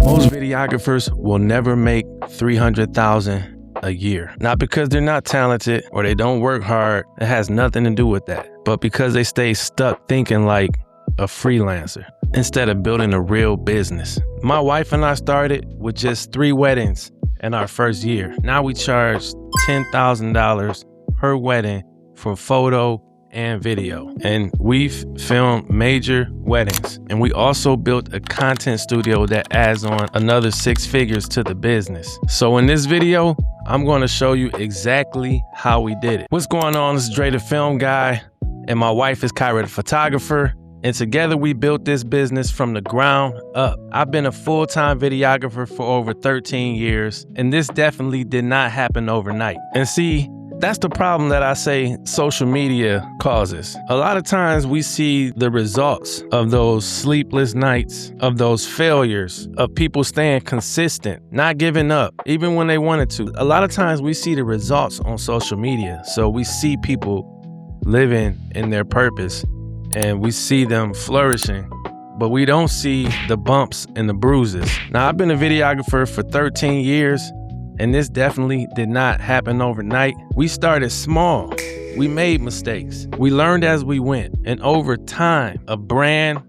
Most videographers will never make $300,000 a year. Not because they're not talented or they don't work hard. It has nothing to do with that. But because they stay stuck thinking like a freelancer instead of building a real business. My wife and I started with just 3 weddings in our first year. Now we charge $10,000 per wedding for photo and video. And we've filmed major weddings. And we also built a content studio that adds on another 6 figures to the business. So in this video, I'm going to show you exactly how we did it. What's going on? This is Dre the Film Guy, and my wife is Kyra the Photographer. And together we built this business from the ground up. I've been a full-time videographer for over 13 years, and this definitely did not happen overnight. And see, that's the problem that I say social media causes. A lot of times we see the results of those sleepless nights, of those failures, of people staying consistent, not giving up, even when they wanted to. A lot of times we see the results on social media. So we see people living in their purpose and we see them flourishing, but we don't see the bumps and the bruises. Now, I've been a videographer for 13 years, and this definitely did not happen overnight. We started small. We made mistakes. We learned as we went. And over time, a brand,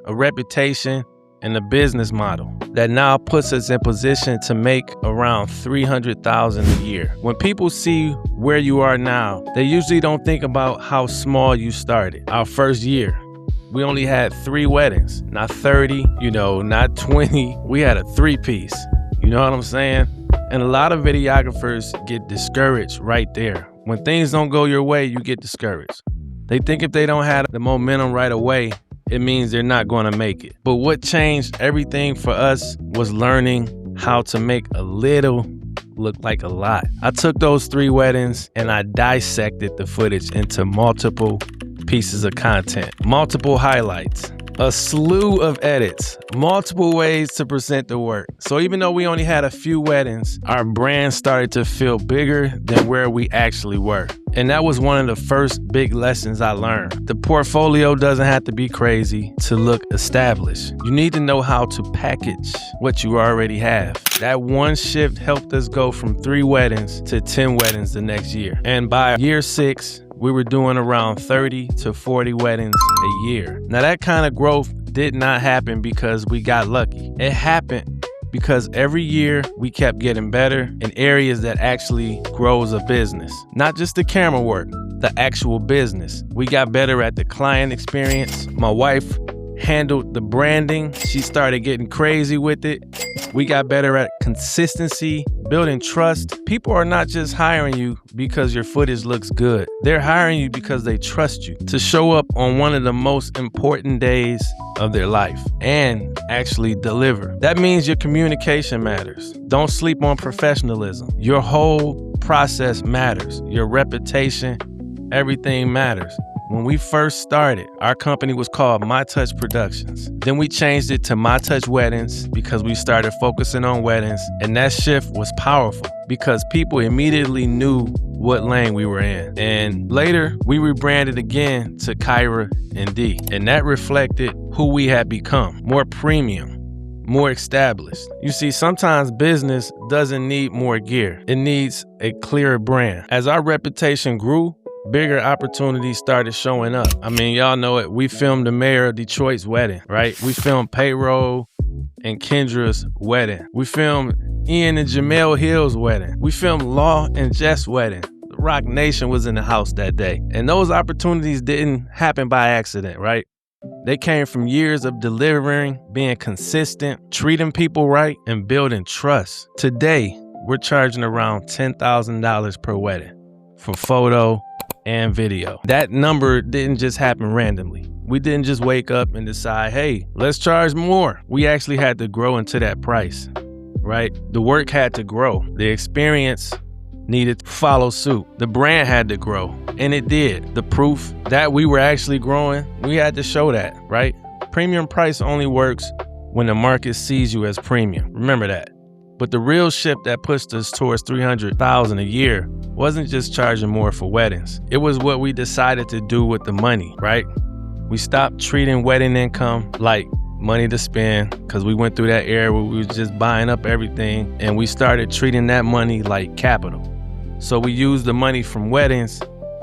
a reputation, and a business model that now puts us in position to make around $300,000 a year. When people see where you are now, they usually don't think about how small you started. Our first year, we only had 3 weddings, not 30, not 20. We had a 3-piece. You know what I'm saying? And a lot of videographers get discouraged right there. When things don't go your way, you get discouraged. They think if they don't have the momentum right away, it means they're not going to make it. But what changed everything for us was learning how to make a little look like a lot. I took those 3 weddings and I dissected the footage into multiple pieces of content, multiple highlights, a slew of edits, multiple ways to present the work. So even though we only had a few weddings, our brand started to feel bigger than where we actually were. And that was one of the first big lessons I learned. The portfolio doesn't have to be crazy to look established. You need to know how to package what you already have. That one shift helped us go from 3 weddings to 10 weddings the next year. And by year 6, we were doing around 30 to 40 weddings a year. Now that kind of growth did not happen because we got lucky. It happened because every year we kept getting better in areas that actually grows a business. Not just the camera work, the actual business. We got better at the client experience. My wife handled the branding. She started getting crazy with it. We got better at consistency, building trust. People are not just hiring you because your footage looks good. They're hiring you because they trust you to show up on one of the most important days of their life and actually deliver. That means your communication matters. Don't sleep on professionalism. Your whole process matters. Your reputation, everything matters. When we first started, our company was called My Touch Productions. Then we changed it to My Touch Weddings because we started focusing on weddings. And that shift was powerful because people immediately knew what lane we were in. And later, we rebranded again to Kyra and I. And that reflected who we had become. More premium, more established. You see, sometimes business doesn't need more gear. It needs a clearer brand. As our reputation grew, bigger opportunities started showing up. I mean, y'all know it. We filmed the mayor of Detroit's wedding, right? We filmed Payroll and Kendra's wedding. We filmed Ian and Jamel Hill's wedding. We filmed Law and Jess' wedding. The Rock Nation was in the house that day. And those opportunities didn't happen by accident, right? They came from years of delivering, being consistent, treating people right, and building trust. Today, we're charging around $10,000 per wedding for photo and video. That number didn't just happen randomly. We didn't just wake up and decide, hey, let's charge more. We actually had to grow into that price, right? The work had to grow. The experience needed to follow suit. The brand had to grow, and it did. The proof that we were actually growing, we had to show that, right? Premium price only works when the market sees you as premium. Remember that. But the real shift that pushed us towards $300,000 a year wasn't just charging more for weddings. It was what we decided to do with the money, right? We stopped treating wedding income like money to spend, because we went through that era where we was just buying up everything, and we started treating that money like capital. So we used the money from weddings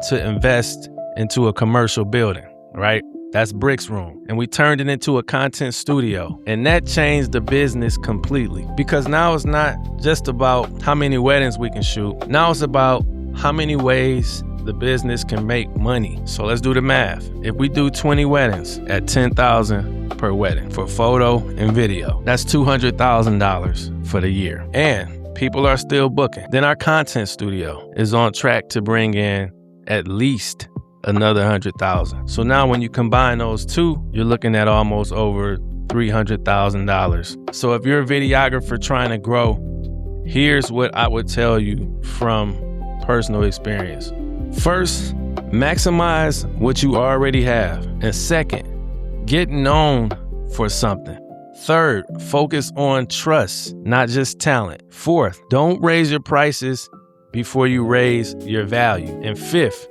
to invest into a commercial building, right? That's Brick's room. And we turned it into a content studio. And that changed the business completely, because now it's not just about how many weddings we can shoot. Now it's about how many ways the business can make money. So let's do the math. If we do 20 weddings at $10,000 per wedding for photo and video, that's $200,000 for the year. And people are still booking. Then our content studio is on track to bring in at least another $100,000. So now when you combine those two, you're looking at almost over $300,000. So if you're a videographer trying to grow, here's what I would tell you from personal experience. First, maximize what you already have. And second, get known for something. Third, focus on trust, not just talent. Fourth, don't raise your prices before you raise your value. And fifth,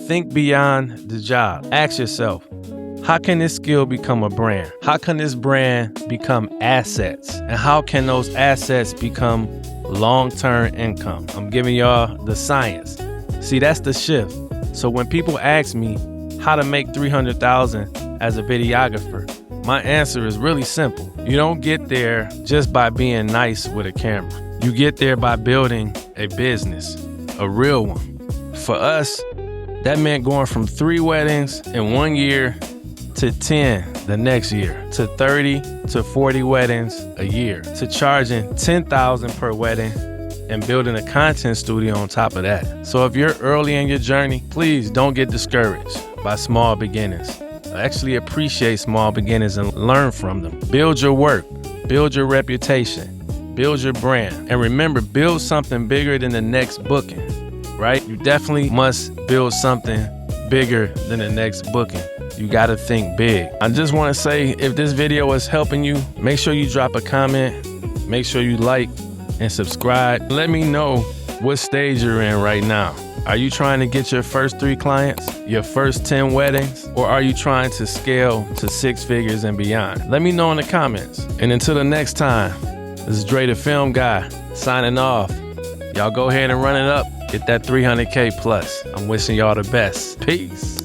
think beyond the job. Ask yourself, how can this skill become a brand? How can this brand become assets? And how can those assets become long-term income? I'm giving y'all the science. See, that's the shift. So when people ask me how to make $300,000 as a videographer, my answer is really simple. You don't get there just by being nice with a camera. You get there by building a business, a real one. For us, that meant going from 3 weddings in 1 year to 10 the next year, to 30 to 40 weddings a year, to charging $10,000 per wedding and building a content studio on top of that. So if you're early in your journey, please don't get discouraged by small beginnings. Actually appreciate small beginnings and learn from them. Build your work, build your reputation, build your brand. And remember, build something bigger than the next booking, right? You definitely must build something bigger than the next booking. You gotta think big. I just wanna say, if this video is helping you, make sure you drop a comment, make sure you like and subscribe. Let me know what stage you're in right now. Are you trying to get your first 3 clients, your first 10 weddings, or are you trying to scale to 6 figures and beyond? Let me know in the comments. And until the next time, this is Dre the Film Guy signing off. Y'all go ahead and run it up. Get that 300K plus. I'm wishing y'all the best. Peace.